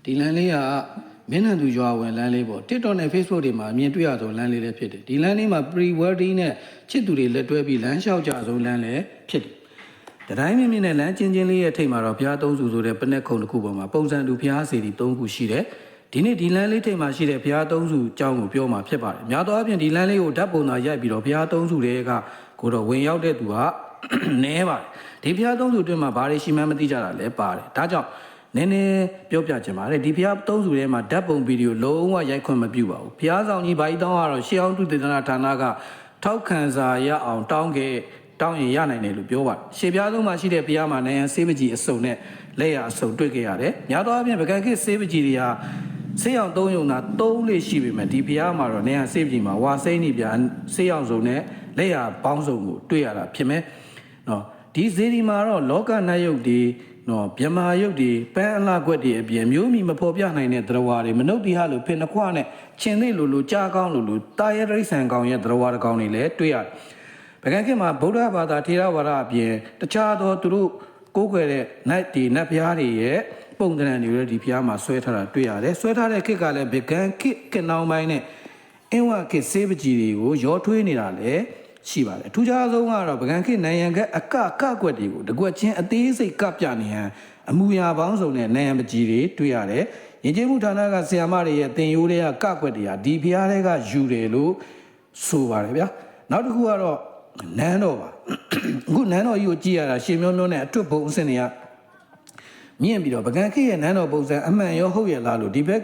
ဒီလမ်းလေးကမင်းနံသူရွာဝင်လမ်းလေးပေါ့ TikTok နဲ့ Facebook တွေမှာအမြင်တွေ့ရဆုံးလမ်းလေးလည်းဖြစ်တယ်ဒီလမ်းလေးမှာ pre-wedding နဲ့ချစ်သူတွေလက်တွဲပြီးလမ်းလျှောက်ကြဆုံးလမ်းလည်းဖြစ်တယ်တိုင်းမြင့်နဲ့လမ်းချင်းချင်းလေးရဲ့ထိပ်မှာတော့ဘုရားသုံးစုဆိုတဲ့ပနက်ခုံတစ်ခုပေါ်မှာပုံစံတူဘုရားစေတီ၃ခုရှိတယ်ဒီနေ့ဒီလမ်းလေးထိပ်မှာရှိတဲ့ဘုရားသုံးစုအကြောင်းကိုပြောမှာဖြစ်ပါတယ်များသောအားဖြင့်ဒီလမ်းလေးကိုဓာတ်ပုံသာရိုက်ပြီးတော့ဘုရားသုံးစုတွေကကိုတော့ဝင်ရောက်တဲ့သူကနဲပါတယ်ဒီဘုရားသုံးစုအတွင်းမှာဘာတွေရှိမှန်းမသိကြတာလည်းပါတယ်ဒါကြောင့်နည်းနည်းပြောပြချင်ပါတယ်ဒီဘုရားသုံးစုထဲမှာဓာတ်ပုံဗီဒီယိုလုံးဝရိုက်ခွင့်မပြုပါဘူးဘုရားဆောင်ကြီးဘာကြီးတောင်းကတော့ရှေးအောင်သူတေသနာဌာနကထောက်ခံစာရအောင်တောင်းရင်ရနိုင်တယ်လို့ပြောပါတယ်ရှေးပြားဆုံးမှာရှိတဲ့ဘုရားမှာနိုင်ရန်ဆေးပကြီးအစုံနဲ့လက်ရအစုံတွေ့ခဲ့ရတယ်များသောအားဖြင့်ပကံခေတ်ဆေးပကြီးတွေဟာဆေးရောင်၃ယုံသာ၃လေးရှိပေမဲ့ဒီဘုရားမှာတော့နိုင်ရန်ဆေးပကြီးမှာဝါစိမ့်နေပြန်ဆေးရောင်စုံနဲ့လက်ရပေါင်းစုံကိုတွေ့ရတာဖြစ်မယ်နော်ဒီဇေဒီမှာတော့လောကနတ်ယုတ်တွေနော်မြမာယုတ်တွေပန်းအလှကွက်တွေအပြင်မျိုးမီမဖော်ပြနိုင်တဲ့သရဝါတွေမနုဿိဟလိုဖိနှခွနဲ့ချင်းသိလိုကြားကောင်းလိုတာရရိษံကောင်ရဲ့သရဝါတကောင်တွေလည်းတွေ့ရတယ်ပကံခေတ်မှာဗုဒ္ဓဘာသာထေရဝါဒအပြင်တခြားသောသူတို့ကိုးကွယ်တဲ့နတ်ဘုရားတွေရဲ့ပုံသဏ္ဍာန်တွေလည်းဒီဘုရားမှာဆွဲထားတာတွေ့ရတယ်ဆွဲထားတဲ့ခေတ်ကလည်းပကံခေတ်နောက်ပိုင်းနဲ့အင်းဝခေတ်ဆေးပကြီးတွေကိုရောထွေးနေတာလည်းရှိပါတယ်အထူးခြားဆုံးကတော့ပကံခေတ်နိုင်ငံကအကကွက်တွေကိုတကွက်ချင်းအသေးစိတ်ကပြနေဟန်အမူအရာပေါင်းစုံနဲ့နိုင်ငံပကြီးတွေတွေ့ရတယ်ယဉ်ကျေးမှုဌာနကဆရာမတွေရဲ့သင်ရိုးတွေကကွက်တွေဟာဒီဘုရားတွေကယူတယ်လို့ဆိုပါတယ်ဗျာနောက်တစ်ခုကတော့နန်းတော်ပါအခုနန်းတော်ကြီးကိုကြည့်ရတာရှင်မျိုးမျိုးနဲ့အတွတ်ဘုံအစင်တွေကမြင့်ပြီးတော့ပကံခေတ်ရဲ့နန်းတော်ပုံစံအမှန်ရောဟုတ်ရဲ့လားလို့ဒီဘက်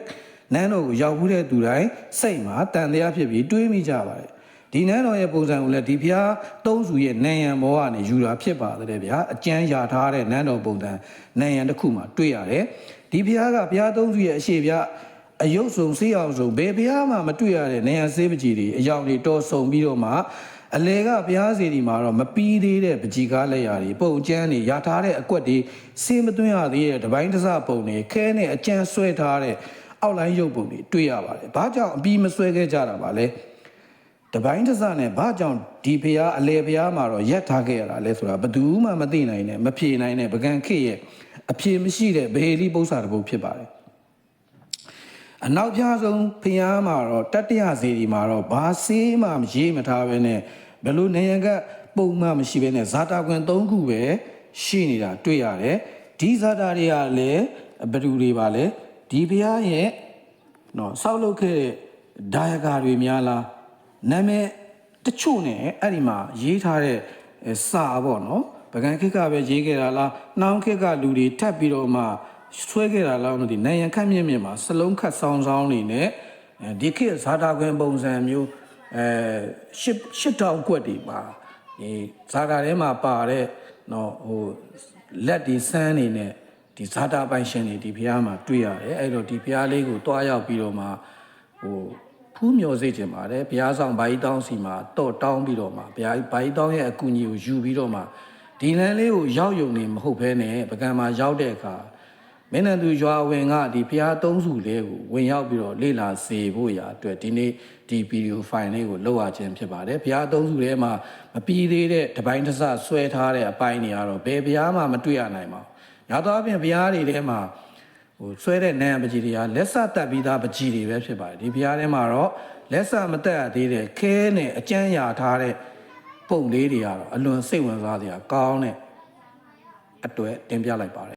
နန်းတော်ကိုရောက်ဘူးတဲ့သူတိုင်းစိတ်မှာတန်တရားဖြစ်ပြီးတွေးမိကြပါတယ်ဒီနန်းတော်ရဲ့ပုံစံကိုလည်းဒီဘုရားသုံးစုရဲ့နန်းရံဘောကနေယူတာဖြစ်ပါတယ်ဗျာအကျမ်းရာထားတဲ့နန်းတော်ပုံစံနန်းရံတစ်ခုမှာတွေ့ရတယ်ဒီဘုရားကဘုရားသုံးစုရဲ့အရှိပြအယုတ်ဆုံဆေးအောင်ဆုံဘယ်ဘုရားမှမတွေ့ရတဲ့နန်းရံဆေးပကြီးတွေအယောင်တွေတော်ဆုံပြီးတော့မှအလေကဘုရားစီဒီမှာတော့မပီးသေးတဲ့ပကြီးကားလက်ရာတွေပုံကျန်းတွေရထားတဲ့အကွက်တွေဆေးမသွင်းရသေးတဲ့တပိုင်းတစပုံတွေခဲနဲ့အကျန်းဆွဲထားတဲ့အောက်လိုင်းရုပ်ပုံတွေတွေ့ရပါတယ်။ဘာကြောင့်အပီးမဆွဲခဲ့ကြတာပါလဲ။တပိုင်းတစနဲ့ဘာကြောင့်ဒီဘုရားအလေဘုရားမှာတော့ရက်ထားခဲ့ရတာလဲဆိုတာဘယ်သူမှမသိနိုင်နဲ့မဖြေနိုင်နဲ့ပကံခေတ်ရဲ့အဖြေမရှိတဲ့ဗဟေလိပု္ပ္ပစာတစ်ပုဒ်ဖြစ်ပါတယ်။အနောက်ပြားဆုံးဘုရားမှာတော့တတ္တရစီဒီမှာတော့ဘာဆေးမှရေးမထားဘဲနဲ့ဘယ်လိုနေရန်ကပုံမှန်မရှိဘဲနဲ့ဇာတာခွင်၃ခုပဲရှိနေတာတွေ့ရတယ်ဒီဇာတာတွေကလည်းဘယ်သူတွေပါလဲဒီဘုရားရဲ့နော်ဆောက်လုပ်ခဲ့တဲ့ဒါယကာတွေများလားနာမည်တချို့နဲ့အဲ့ဒီမှာရေးထားတဲ့စာပေါ့နော်ပကံခေတ်ကပဲရေးခဲ့တာလားနှောင်းခေတ်ကလူတွေထပ်ပြီးတော့မှဆွဲခဲ့တာလားမသိနိုင်ရန်ခတ်မြင့်မှာစလုံးခတ်ဆောင်းနေနဲ့ဒီခေတ်ဇာတာခွင်ပုံစံမျိုးရှစ်တောင်ကွက်တွေပါဒီဇာတာထဲမှာပါတဲ့နော်ဟိုလက်ဒီစမ်းနေနဲ့ဒီဇာတာပိုင်ရှင်တွေဒီဘုရားမှာတွေ့ရတယ်အဲ့တော့ဒီဘုရားလေးကိုတွားရောက်ပြီးတော့မှဟိုဖူးမြော်စေချင်ပါတယ်ဘုရားဆောင်ဘာကြီးတောင်းစီမှာတော့တောင်းပြီးတော့မှဘုရားဘာကြီးတောင်းရဲ့အကူအညီကိုယူပြီးတော့မှဒီလမ်းလေးကိုရောက်ယုံနေမဟုတ်ဘဲနဲ့ပကံမှာရောက်တဲ့အခါမင်းနံသူရွာဝင်ကဒီဘုရားသုံးစုလေးကိုဝင်ရောက်ပြီးတော့လေ့လာစေဖို့ရာအတွက်ဒီနေ့ဒီဗီဒီယိုဖိုင်လေးကိုလောက်ရခြင်းဖြစ်ပါတယ်ဘုရားသုံးစုထဲမှာမပြီးသေးတဲ့တပိုင်းတစဆွဲထားတဲ့အပိုင်းတွေကတော့ဘယ်ဘုရားမှမတွေ့ရနိုင်ပါဘူးညာတော့အပြင်ဘုရားတွေထဲမှာဟိုဆွဲတဲ့နန်းပကြီးတွေကလက်စတက်ပြီးသားပကြီးတွေပဲဖြစ်ပါတယ်ဒီဘုရားထဲမှာတော့လက်စမတက်ရသေးတဲ့ခဲနဲ့အကျန်းရာထားတဲ့ပုံလေးတွေကတော့အလွန်စိတ်ဝင်စားစရာကောင်းတဲ့အတွက်တင်ပြလိုက်ပါတယ်